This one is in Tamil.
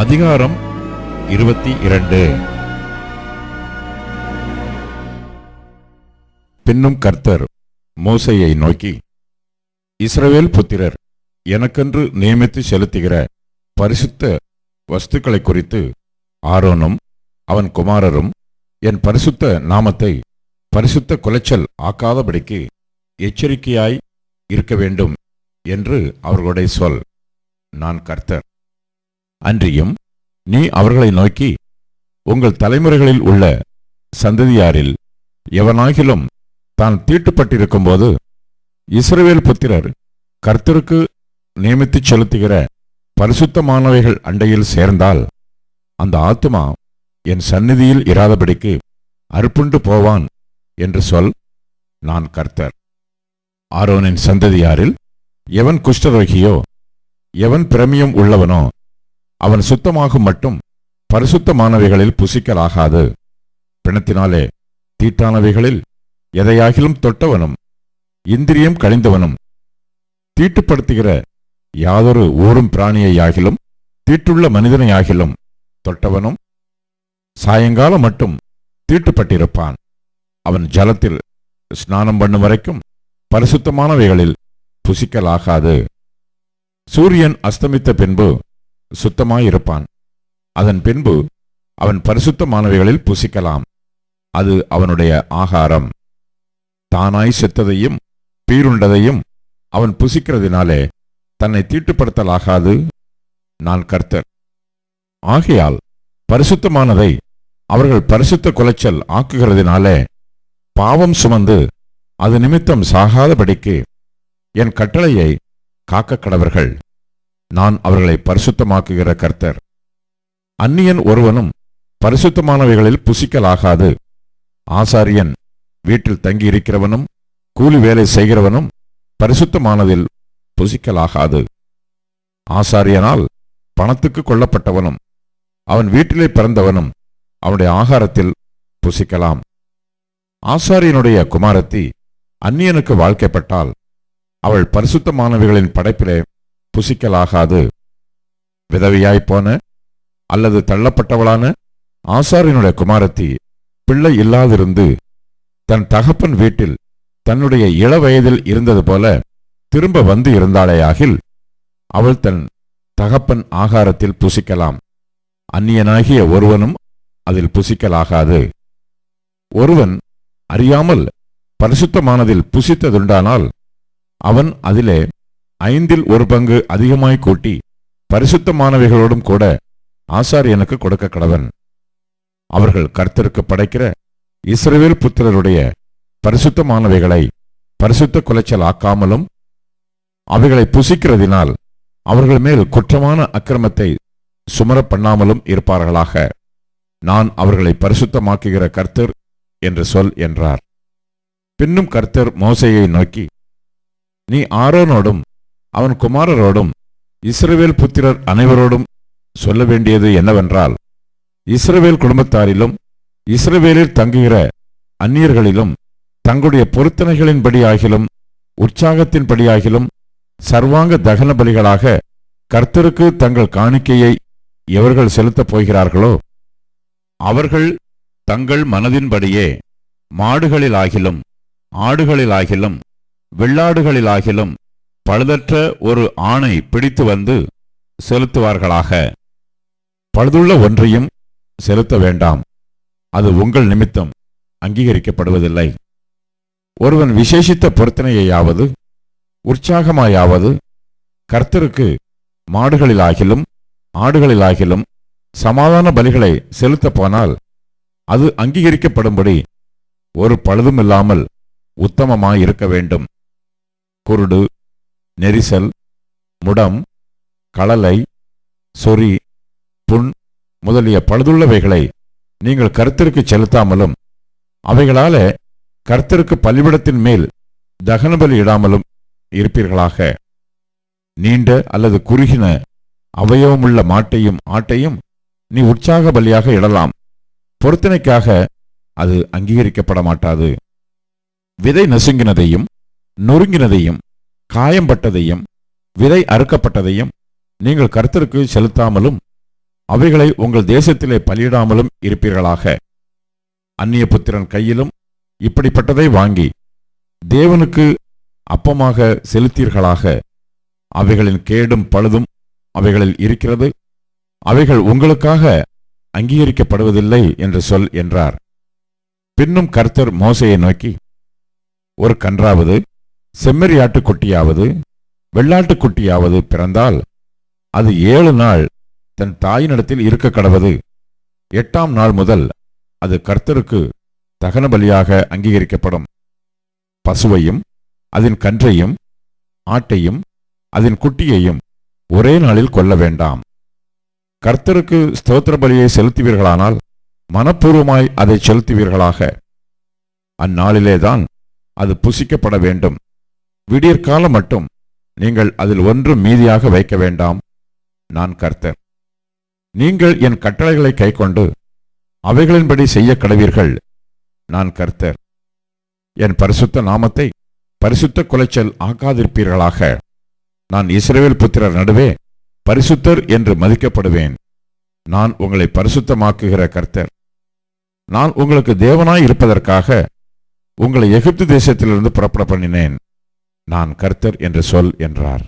அதிகாரம் 22. பின்னும் கர்த்தர் மோசேயை நோக்கி, இஸ்ரவேல் புத்திரர் எனக்கென்று நியமித்து செலுத்துகிற பரிசுத்த வஸ்துக்களை குறித்து ஆரோனும் அவன் குமாரரும் என் பரிசுத்த நாமத்தை பரிசுத்த குலைச்சல் ஆக்காதபடிக்கு எச்சரிக்கையாய் இருக்க வேண்டும் என்று அவர்களுடைய சொல். நான் கர்த்தர். அன்றியும் நீ அவர்களை நோக்கி, உங்கள் தலைமுறைகளில் உள்ள சந்ததியாரில் எவனாகிலும் தான் தீட்டுப்பட்டிருக்கும்போது இஸ்ரவேல் புத்திரர் கர்த்தருக்கு நியமித்துச் செலுத்துகிற பரிசுத்தமானவைகள் அண்டையில் சேர்ந்தால் அந்த ஆத்துமா என் சந்நிதியில் இராதபடிக்கு அறுப்புண்டு போவான் என்று சொல். நான் கர்த்தர். ஆரோனின் சந்ததியாரில் எவன் குஷ்டரோகியோ எவன் பிரமியம் உள்ளவனோ அவன் சுத்தமாகும் மட்டும் பரிசுத்தமானவைகளில் புசிக்கலாகாது. பிணத்தினாலே தீட்டானவைகளில் எதையாகிலும் தொட்டவனும் இந்திரியம் கழிந்தவனும் தீட்டுப்படுத்துகிற யாதொரு ஊரும் பிராணியையாகிலும் தீட்டுள்ள மனிதனையாகிலும் தொட்டவனும் சாயங்காலம் மட்டும் தீட்டுப்பட்டிருப்பான். அவன் ஜலத்தில் ஸ்நானம் பண்ணும் வரைக்கும் பரிசுத்தமானவைகளில் புசிக்கலாகாது. சூரியன் அஸ்தமித்த பின்பு சுத்தமாயிருப்பான். அதன் பின்பு அவன் பரிசுத்தமானவைகளில் புசிக்கலாம். அது அவனுடைய ஆகாரம். தானாய் செத்ததையும் பீருண்டதையும் அவன் புசிக்கிறதினாலே தன்னை தீட்டுப்படுத்தலாகாது. நான் கர்த்தர். ஆகையால் பரிசுத்தமானதை அவர்கள் பரிசுத்த குலைச்சல் ஆக்குகிறதினாலே பாவம் சுமந்து அது நிமித்தம் சாகாதபடிக்கு என் கட்டளையை காக்க கடவர்கள். நான் அவர்களை பரிசுத்தமாக்குகிற கர்த்தர். அந்நியன் ஒருவனும் பரிசுத்தமானவைகளில் புசிக்கலாகாது. ஆசாரியன் வீட்டில் தங்கியிருக்கிறவனும் கூலி வேலை செய்கிறவனும் பரிசுத்தமானதில் புசிக்கலாகாது. ஆசாரியனால் பணத்துக்கு கொள்ளப்பட்டவனும் அவன் வீட்டிலே பிறந்தவனும் அவனுடைய ஆகாரத்தில் புசிக்கலாம். ஆசாரியனுடைய குமாரத்தி அந்நியனுக்கு வாழ்க்கைப்பட்டால் அவள் பரிசுத்தமானவைகளின் படைப்பிலே புசிக்கலாகாது. விதவையாய்ப்போன அல்லது தள்ளப்பட்டவளான ஆசாரியனுடைய குமாரத்தி பிள்ளை இல்லாதிருந்து தன் தகப்பன் வீட்டில் தன்னுடைய இளவயதில் இருந்தது போல திரும்ப வந்து இருந்தாளேயாகில் அவள் தன் தகப்பன் ஆகாரத்தில் புசிக்கலாம். அந்நியனாகிய ஒருவனும் அதில் புசிக்கலாகாது. ஒருவன் அறியாமல் பரிசுத்தமானதில் புசித்ததுண்டானால் அவன் அதிலே 1/5 அதிகமாய் கூட்டி பரிசுத்தமானவைகளோடும் கூட ஆசாரியனுக்கு கொடுக்க கடவன். அவர்கள் கர்த்தருக்கு படைக்கிற இஸ்ரவேல் புத்திரருடைய பரிசுத்தமானவைகளை பரிசுத்த குலைச்சல் ஆக்காமலும் அவைகளை புசிக்கிறதினால் அவர்கள் மேல் குற்றமான அக்கிரமத்தை சுமர பண்ணாமலும் இருப்பார்களாக. நான் அவர்களை பரிசுத்தமாக்குகிற கர்த்தர் என்று சொல் என்றார். பின்னும் கர்த்தர் மோசேயை நோக்கி, நீ ஆரோனோடும் அவன் குமாரரோடும் இஸ்ரவேல் புத்திரர் அனைவரோடும் சொல்ல வேண்டியது என்னவென்றால், இஸ்ரவேல் குடும்பத்தாரிலும் இஸ்ரவேலில் தங்குகிற அந்நியர்களிலும் தங்களுடைய பொருத்தனைகளின்படியாகிலும் உற்சாகத்தின்படியாகிலும் சர்வாங்க தகன பலிகளாக கர்த்தருக்கு தங்கள் காணிக்கையை எவர்கள் செலுத்தப் போகிறார்களோ அவர்கள் தங்கள் மனதின்படியே மாடுகளிலாகிலும் ஆடுகளிலாகிலும் வெள்ளாடுகளிலாகிலும் பழுதற்ற ஒரு ஆணை பிடித்து வந்து செலுத்துவார்களாக. பழுதுள்ள ஒன்றையும் செலுத்த வேண்டாம். அது உங்கள் நிமித்தம் அங்கீகரிக்கப்படுவதில்லை. ஒருவன் விசேஷித்த பொருத்தனையாவது உற்சாகமாயாவது கர்த்தருக்கு மாடுகளிலாகிலும் ஆடுகளிலாகிலும் சமாதான பலிகளை செலுத்தப் போனால் அது அங்கீகரிக்கப்படும்படி ஒரு பழுதும் இல்லாமல் உத்தமமாயிருக்க வேண்டும். குருடு, நெரிசல், முடம், களலை, சொறி, புண் முதலிய பழுதுள்ளவைகளை நீங்கள் கர்த்தருக்கு செலுத்தாமலும் அவைகளால கர்த்தருக்கு பலிபீடத்தின் மேல் தகனபலி இடாமலும் இருப்பீர்களாக. நீண்ட அல்லது குறுகின அவயவமுள்ள மாட்டையும் ஆட்டையும் நீ உற்சாக பலியாக இடலாம். பொருத்தனைக்காக அது அங்கீகரிக்கப்பட மாட்டாது. விதை நசுங்கினதையும் நொறுங்கினதையும் காயம்பட்டதையும் விதை அறுக்கப்பட்டதையும் நீங்கள் கர்த்தருக்கு செலுத்தாமலும் அவைகளை உங்கள் தேசத்திலே பலியிடாமலும் இருப்பீர்களாக. அந்நிய புத்திரன் கையிலும் இப்படிப்பட்டதை வாங்கி தேவனுக்கு அப்பமாக செலுத்தீர்களாக. அவைகளின் கேடும் பழுதும் அவைகளில் இருக்கிறது, அவைகள் உங்களுக்காக அங்கீகரிக்கப்படுவதில்லை என்று சொல் என்றார். பின்னும் கர்த்தர் மோசேயை நோக்கி, ஒரு கன்றாவது செம்மறியாட்டுக்குட்டியாவது வெள்ளாட்டுக்குட்டியாவது பிறந்தால் அது 7 நாள் தன் தாயினிடத்தில் இருக்க கடவது. 8ஆம் நாள் முதல் அது கர்த்தருக்கு தகன பலியாக அங்கீகரிக்கப்படும். பசுவையும் அதன் கன்றையும் ஆட்டையும் அதன் குட்டியையும் ஒரே நாளில் கொல்ல வேண்டாம். கர்த்தருக்கு ஸ்தோத்திர பலியை செலுத்துவீர்களானால் மனப்பூர்வமாய் அதை செலுத்துவீர்களாக. அந்நாளிலேதான் அது புசிக்கப்பட வேண்டும். விடியற்காலம் மட்டும் நீங்கள் அதில் ஒன்றும் மீதியாக வைக்க வேண்டாம். நான் கர்த்தர். நீங்கள் என் கட்டளைகளை கைக்கொண்டு அவைகளின்படி செய்ய கடவீர்கள். நான் கர்த்தர். என் பரிசுத்த நாமத்தை பரிசுத்த குலைச்சல் ஆக்காதிருப்பீர்களாக. நான் இஸ்ரவேல் புத்திரர் நடுவே பரிசுத்தர் என்று மதிக்கப்படுவேன். நான் உங்களை பரிசுத்தமாக்குகிற கர்த்தர். நான் உங்களுக்கு தேவனாய் இருப்பதற்காக உங்களை எகிப்து தேசத்திலிருந்து புறப்பட பண்ணினேன். நான் கர்த்தர் என்று சொல் என்றார்.